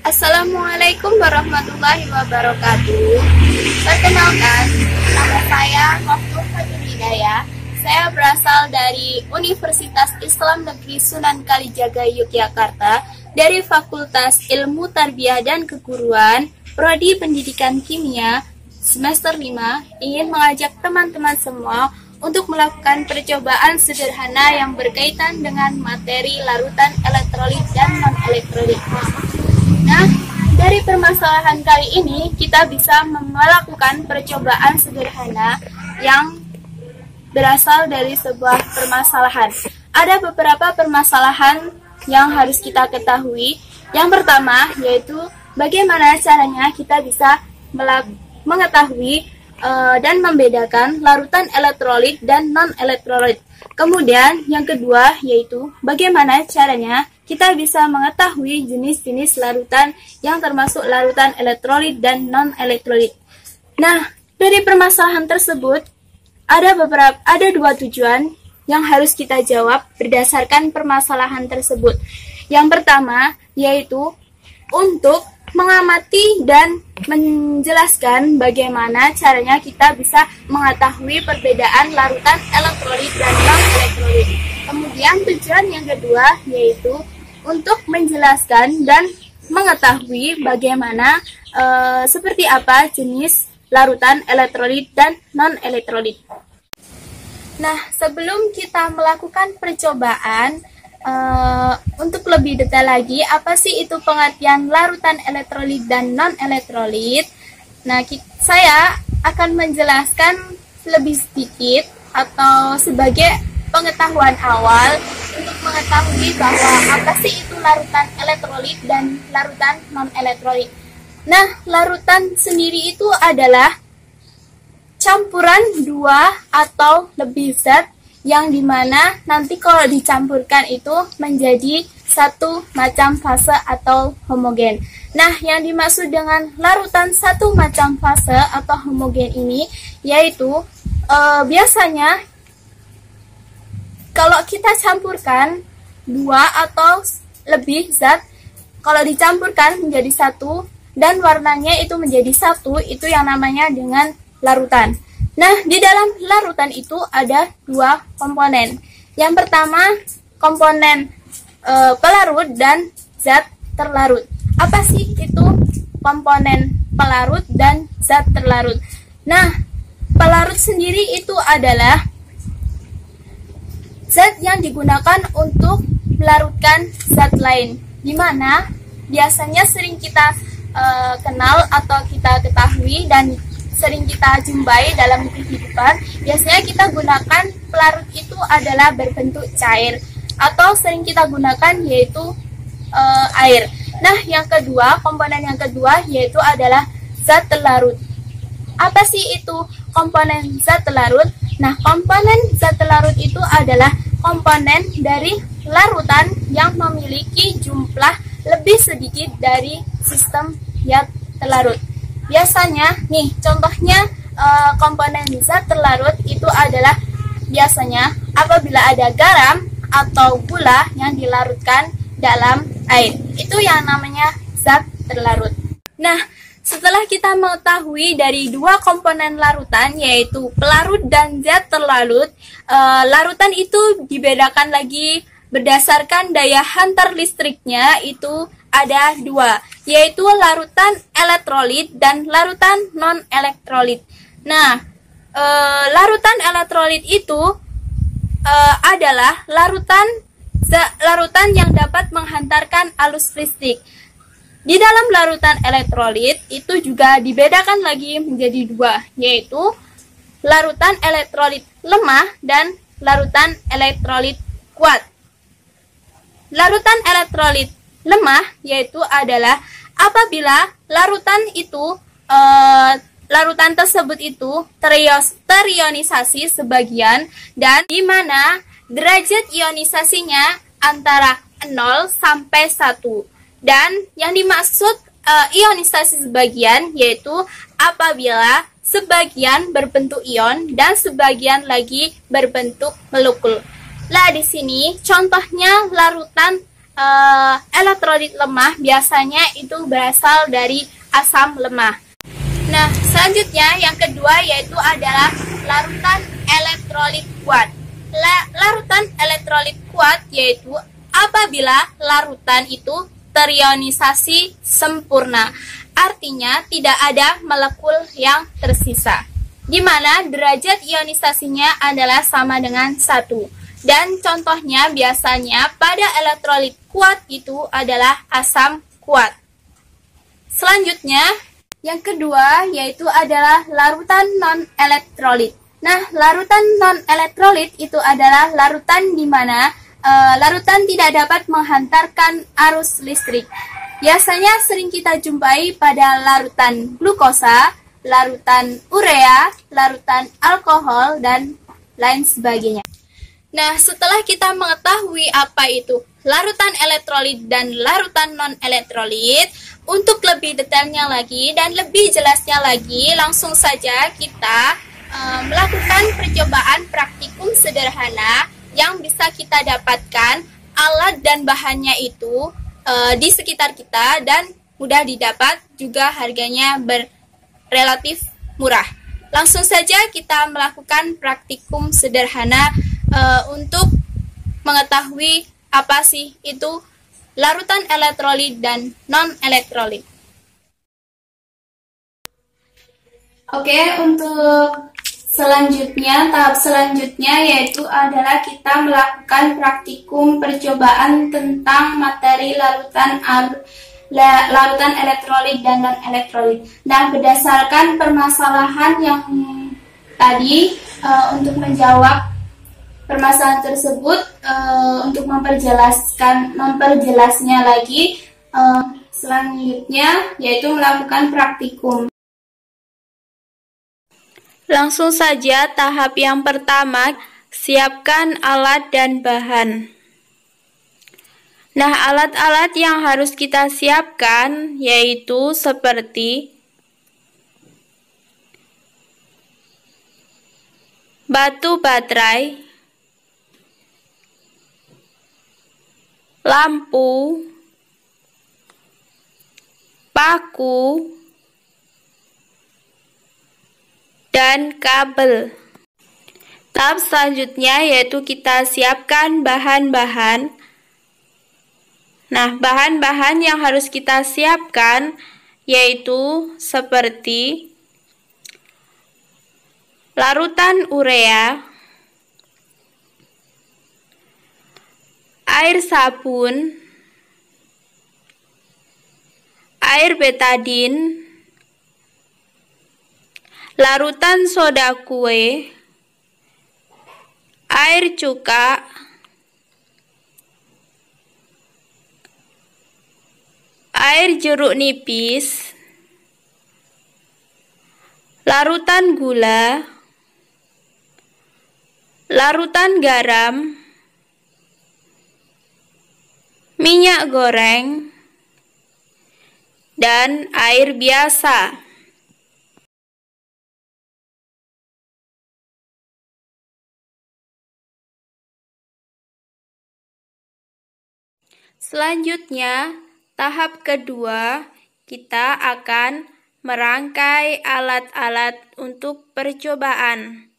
Assalamualaikum warahmatullahi wabarakatuh. Perkenalkan, nama saya Maftuh Fatul Hidayah. Saya berasal dari Universitas Islam Negeri Sunan Kalijaga, Yogyakarta, dari Fakultas Ilmu Tarbiyah dan Keguruan, Prodi Pendidikan Kimia, semester 5, ingin mengajak teman-teman semua untuk melakukan percobaan sederhana yang berkaitan dengan materi larutan elektrolit dan non-elektrolit. Nah, dari permasalahan kali ini, kita bisa melakukan percobaan sederhana yang berasal dari sebuah permasalahan. Ada beberapa permasalahan yang harus kita ketahui. Yang pertama, yaitu bagaimana caranya kita bisa mengetahui dan membedakan larutan elektrolit dan non-elektrolit. Kemudian, yang kedua, yaitu bagaimana caranya kita bisa mengetahui jenis-jenis larutan yang termasuk larutan elektrolit dan non-elektrolit. Nah, dari permasalahan tersebut, ada dua tujuan yang harus kita jawab berdasarkan permasalahan tersebut. Yang pertama, yaitu untuk mengamati dan menjelaskan bagaimana caranya kita bisa mengetahui perbedaan larutan elektrolit dan non-elektrolit. Kemudian tujuan yang kedua yaitu untuk menjelaskan dan mengetahui bagaimana seperti apa jenis larutan elektrolit dan non-elektrolit. Nah, sebelum kita melakukan percobaan, untuk lebih detail lagi, apa sih itu pengertian larutan elektrolit dan non-elektrolit? Nah, saya akan menjelaskan lebih sedikit atau sebagai pengetahuan awal untuk mengetahui bahwa apa sih itu larutan elektrolit dan larutan non-elektrolit. Nah, larutan sendiri itu adalah campuran dua atau lebih zat yang dimana nanti kalau dicampurkan itu menjadi satu macam fase atau homogen. Nah, yang dimaksud dengan larutan satu macam fase atau homogen ini yaitu biasanya kalau kita campurkan dua atau lebih zat, kalau dicampurkan menjadi satu dan warnanya itu menjadi satu, itu yang namanya dengan larutan. Nah, di dalam larutan itu ada dua komponen. Yang pertama, komponen pelarut dan zat terlarut. Apa sih itu komponen pelarut dan zat terlarut? Nah, pelarut sendiri itu adalah zat yang digunakan untuk melarutkan zat lain, di mana biasanya sering kita kenal atau kita ketahui dan sering kita jumpai dalam kehidupan. Biasanya kita gunakan pelarut itu adalah berbentuk cair atau sering kita gunakan yaitu air. Nah, yang kedua, komponen yang kedua yaitu adalah zat terlarut. Apa sih itu komponen zat terlarut? Nah, komponen zat terlarut itu adalah komponen dari larutan yang memiliki jumlah lebih sedikit dari sistem zat terlarut. Biasanya, nih contohnya komponen zat terlarut itu adalah biasanya apabila ada garam atau gula yang dilarutkan dalam air. Itu yang namanya zat terlarut. Nah, setelah kita mengetahui dari dua komponen larutan yaitu pelarut dan zat terlarut, larutan itu dibedakan lagi berdasarkan daya hantar listriknya itu ada dua, yaitu larutan elektrolit dan larutan non-elektrolit. Nah, larutan elektrolit itu adalah larutan yang dapat menghantarkan arus listrik. Di dalam larutan elektrolit itu juga dibedakan lagi menjadi dua, yaitu larutan elektrolit lemah dan larutan elektrolit kuat. Larutan elektrolit lemah yaitu adalah apabila larutan tersebut itu terionisasi sebagian dan di mana derajat ionisasinya antara 0 sampai 1. Dan yang dimaksud ionisasi sebagian yaitu apabila sebagian berbentuk ion dan sebagian lagi berbentuk molekul. Lah, di sini contohnya larutan elektrolit lemah biasanya itu berasal dari asam lemah. Nah, selanjutnya yang kedua yaitu adalah larutan elektrolit kuat. Larutan elektrolit kuat yaitu apabila larutan itu terionisasi sempurna. Artinya tidak ada molekul yang tersisa, di mana derajat ionisasinya adalah sama dengan 1. Dan contohnya biasanya pada elektrolit kuat itu adalah asam kuat. Selanjutnya, yang kedua yaitu adalah larutan non-elektrolit. Nah, larutan non-elektrolit itu adalah larutan di mana larutan tidak dapat menghantarkan arus listrik. Biasanya sering kita jumpai pada larutan glukosa, larutan urea, larutan alkohol, dan lain sebagainya. Nah, setelah kita mengetahui apa itu larutan elektrolit dan larutan non-elektrolit, untuk lebih detailnya lagi dan lebih jelasnya lagi, langsung saja kita melakukan percobaan praktikum sederhana yang bisa kita dapatkan alat dan bahannya itu di sekitar kita dan mudah didapat, juga harganya relatif murah. Langsung saja kita melakukan praktikum sederhana untuk mengetahui apa sih itu larutan elektrolit dan non-elektrolit. Oke, untuk selanjutnya, tahap selanjutnya yaitu adalah kita melakukan praktikum percobaan tentang materi larutan elektrolit dan non-elektrolit. Nah, berdasarkan permasalahan yang tadi, untuk menjawab permasalahan tersebut, untuk memperjelasnya lagi, selanjutnya yaitu melakukan praktikum. Langsung saja tahap yang pertama, siapkan alat dan bahan. Nah, alat-alat yang harus kita siapkan yaitu seperti batu baterai, lampu, paku, dan kabel. Tahap selanjutnya yaitu kita siapkan bahan-bahan. Nah, bahan-bahan yang harus kita siapkan yaitu seperti larutan urea, air sabun, air betadin, larutan soda kue, air cuka, air jeruk nipis, larutan gula, larutan garam, minyak goreng, dan air biasa. Selanjutnya, tahap kedua, kita akan merangkai alat-alat untuk percobaan.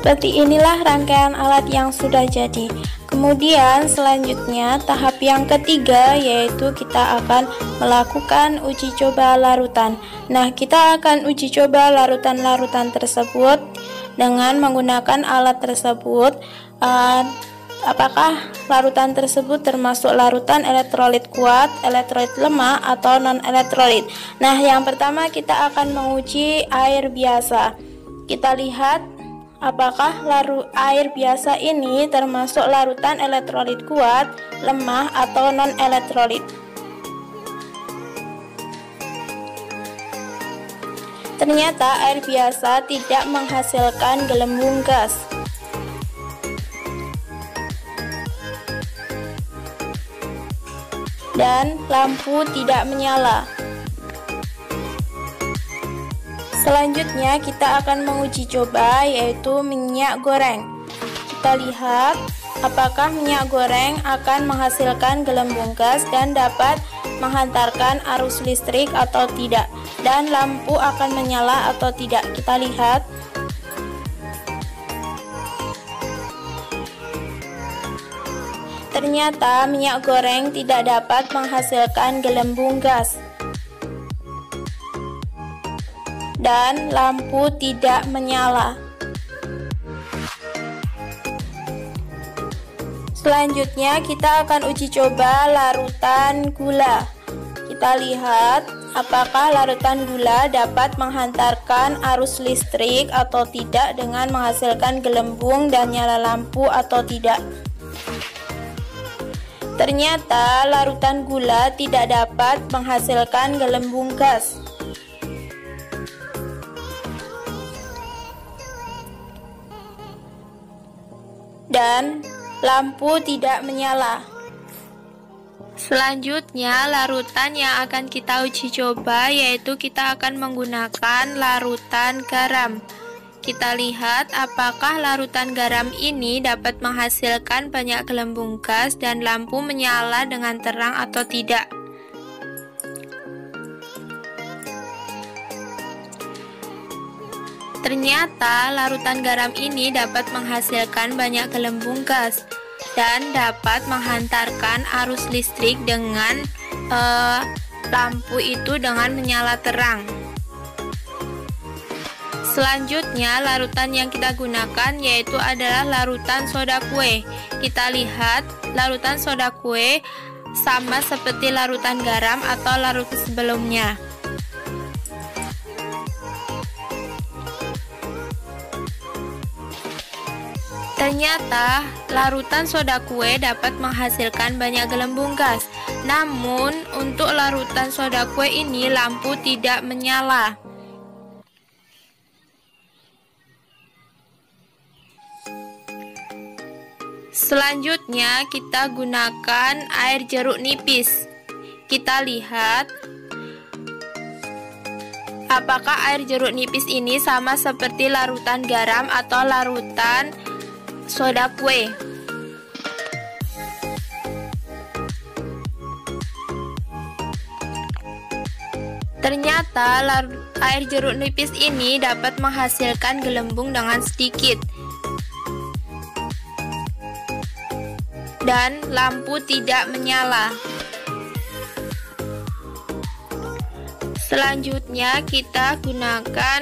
Seperti inilah rangkaian alat yang sudah jadi. Kemudian selanjutnya tahap yang ketiga yaitu kita akan melakukan uji coba larutan. Nah, kita akan uji coba larutan-larutan tersebut dengan menggunakan alat tersebut. Apakah larutan tersebut termasuk larutan elektrolit kuat, elektrolit lemah, atau non-elektrolit? Nah, yang pertama kita akan menguji air biasa. Kita lihat apakah air biasa ini termasuk larutan elektrolit kuat, lemah, atau non-elektrolit. Ternyata air biasa tidak menghasilkan gelembung gas. Dan lampu tidak menyala. Selanjutnya kita akan menguji coba yaitu minyak goreng. Kita lihat apakah minyak goreng akan menghasilkan gelembung gas dan dapat menghantarkan arus listrik atau tidak, dan lampu akan menyala atau tidak. Kita lihat. Ternyata minyak goreng tidak dapat menghasilkan gelembung gas dan lampu tidak menyala. Selanjutnya kita akan uji coba larutan gula. Kita lihat apakah larutan gula dapat menghantarkan arus listrik atau tidak dengan menghasilkan gelembung dan nyala lampu atau tidak. Ternyata larutan gula tidak dapat menghasilkan gelembung gas. Dan lampu tidak menyala. Selanjutnya larutan yang akan kita uji coba yaitu kita akan menggunakan larutan garam. Kita lihat apakah larutan garam ini dapat menghasilkan banyak gelembung gas dan lampu menyala dengan terang atau tidak. Ternyata larutan garam ini dapat menghasilkan banyak gelembung gas dan dapat menghantarkan arus listrik dengan lampu itu dengan menyala terang. Selanjutnya larutan yang kita gunakan yaitu adalah larutan soda kue. Kita lihat larutan soda kue sama seperti larutan garam atau larutan sebelumnya. Ternyata larutan soda kue dapat menghasilkan banyak gelembung gas. Namun untuk larutan soda kue ini lampu tidak menyala. Selanjutnya kita gunakan air jeruk nipis. Kita lihat apakah air jeruk nipis ini sama seperti larutan garam atau larutan soda kue. Ternyata air jeruk nipis ini dapat menghasilkan gelembung dengan sedikit. Dan lampu tidak menyala. Selanjutnya kita gunakan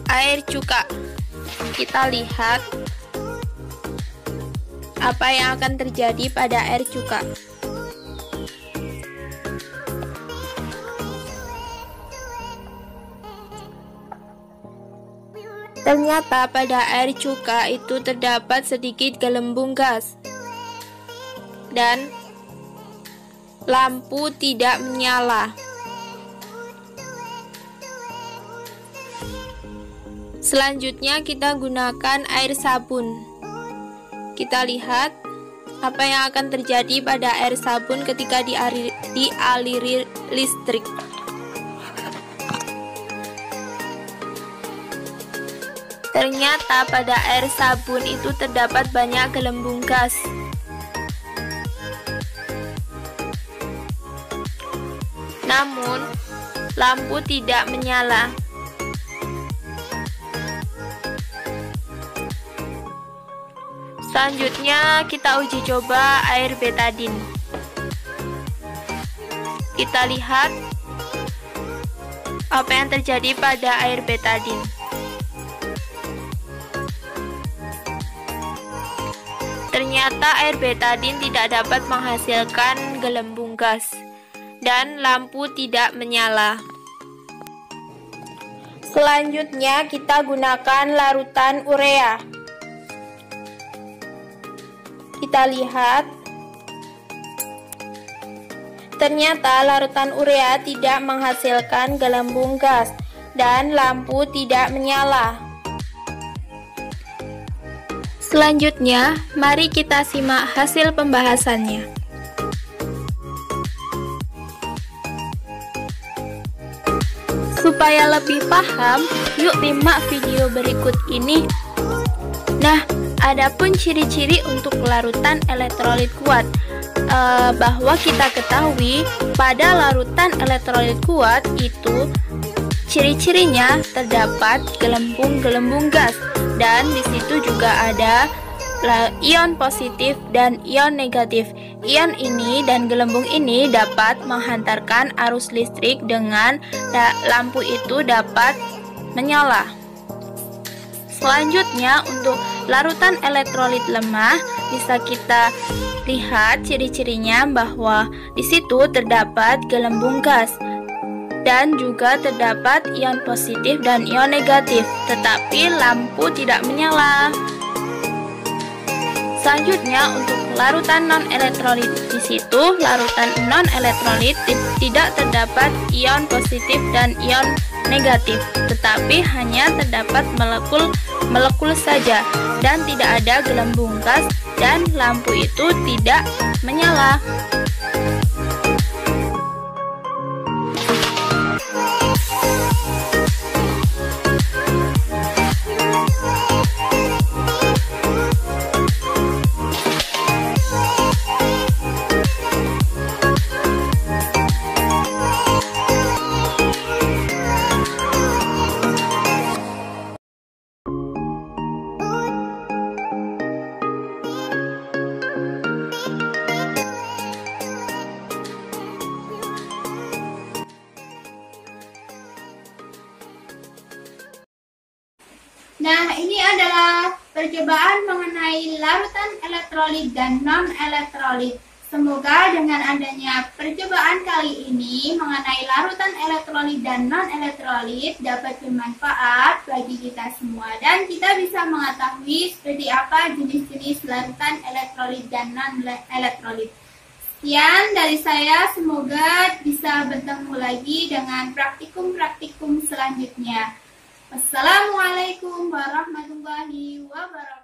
air cuka. Kita lihat apa yang akan terjadi pada air cuka. Ternyata pada air cuka itu terdapat sedikit gelembung gas dan lampu tidak menyala. Selanjutnya kita gunakan air sabun. Kita lihat apa yang akan terjadi pada air sabun ketika dialiri listrik. Ternyata pada air sabun itu terdapat banyak gelembung gas. Namun, lampu tidak menyala. Selanjutnya kita uji coba air betadin. Kita lihat apa yang terjadi pada air betadin. Ternyata air betadin tidak dapat menghasilkan gelembung gas dan lampu tidak menyala. Selanjutnya kita gunakan larutan urea. Kita lihat, ternyata larutan urea tidak menghasilkan gelembung gas dan lampu tidak menyala. Selanjutnya, mari kita simak hasil pembahasannya. Supaya lebih paham, yuk simak video berikut ini. Nah, adapun ciri-ciri untuk larutan elektrolit kuat, bahwa kita ketahui pada larutan elektrolit kuat itu ciri-cirinya terdapat gelembung-gelembung gas, dan di situ juga ada ion positif dan ion negatif. Ion ini dan gelembung ini dapat menghantarkan arus listrik dengan lampu itu dapat menyala. Selanjutnya, untuk larutan elektrolit lemah bisa kita lihat ciri-cirinya bahwa di situ terdapat gelembung gas dan juga terdapat ion positif dan ion negatif, tetapi lampu tidak menyala. Selanjutnya, untuk larutan non-elektrolit, di situ larutan non-elektrolit tidak terdapat ion positif dan ion negatif, tetapi hanya terdapat molekul saja dan tidak ada gelembung gas dan lampu itu tidak menyala. Nah, ini adalah percobaan mengenai larutan elektrolit dan non-elektrolit. Semoga dengan adanya percobaan kali ini mengenai larutan elektrolit dan non-elektrolit dapat bermanfaat bagi kita semua, dan kita bisa mengetahui seperti apa jenis-jenis larutan elektrolit dan non-elektrolit. Sekian dari saya, semoga bisa bertemu lagi dengan praktikum-praktikum selanjutnya. Wassalamualaikum warahmatullahi wabarakatuh.